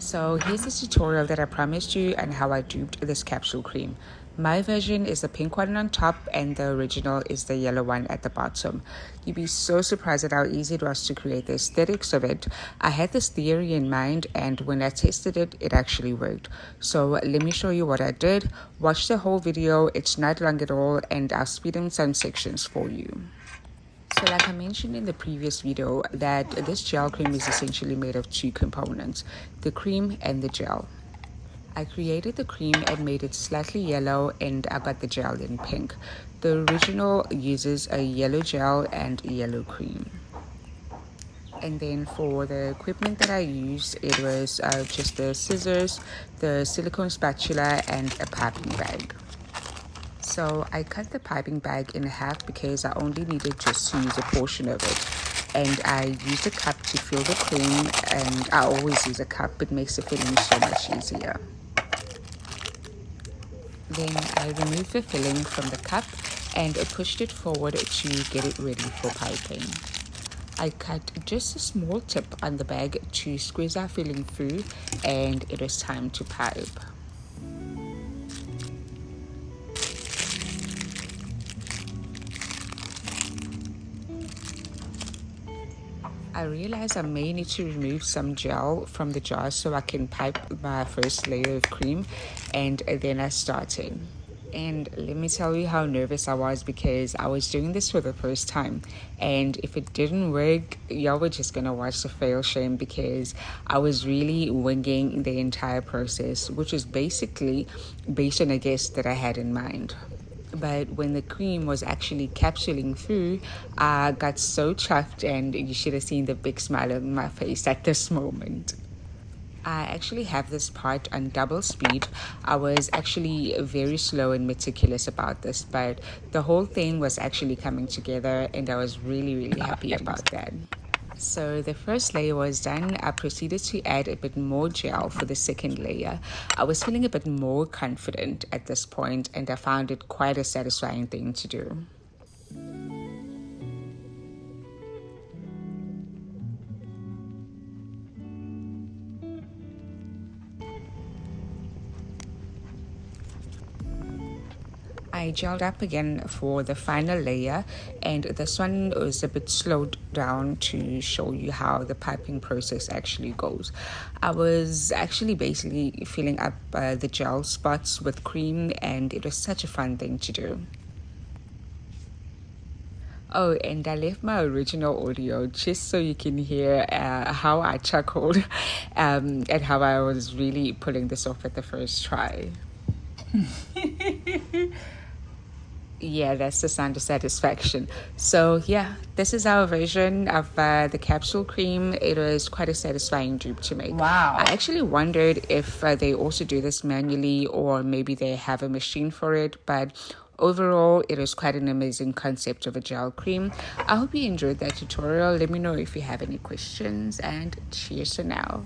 So here's the tutorial that I promised you on how I duped this capsule cream. My version is the pink one on top and the original is the yellow one at the bottom. You'd be so surprised at how easy it was to create the aesthetics of it. I had this theory in mind, and when I tested it, it actually worked. So let me show you what I did. Watch the whole video, it's not long at all, and I'll speed in some sections for you. So like I mentioned in the previous video, that this gel cream is essentially made of two components, the cream and the gel. I created the cream and made it slightly yellow, and I got the gel in pink. The original uses a yellow gel and yellow cream. And then for the equipment that I used, it was just the scissors, the silicone spatula, and a piping bag. So I cut the piping bag in half because I only needed just to use a portion of it. And I used a cup to fill the cream, and I always use a cup. It makes the filling so much easier. Then I removed the filling from the cup and pushed it forward to get it ready for piping. I cut just a small tip on the bag to squeeze our filling through, and it was time to pipe. I realized I may need to remove some gel from the jar so I can pipe my first layer of cream, and then I started. And let me tell you how nervous I was, because I was doing this for the first time, and if it didn't work, y'all were just gonna watch the fail shame, because I was really winging the entire process, which is basically based on a guess that I had in mind. But when the cream was actually capsuling through, I got so chuffed, and you should have seen the big smile on my face at this moment. I actually have this part on double speed. I was actually very slow and meticulous about this, but the whole thing was actually coming together, and I was really happy about that. So the first layer was done. I proceeded to add a bit more gel for the second layer. I was feeling a bit more confident at this point, and I found it quite a satisfying thing to do. I gelled up again for the final layer, and this one was a bit slowed down to show you how the piping process actually goes. I was actually basically filling up the gel spots with cream, and it was such a fun thing to do. Oh, and I left my original audio just so you can hear how I chuckled and how I was really pulling this off at the first try. Yeah, that's the sound of satisfaction. So yeah, this is our version of the capsule cream. It was quite a satisfying dupe to make. Wow. I actually wondered if they also do this manually, or maybe they have a machine for it, but overall it was quite an amazing concept of a gel cream. I hope you enjoyed that tutorial. Let me know if you have any questions, and cheers for now.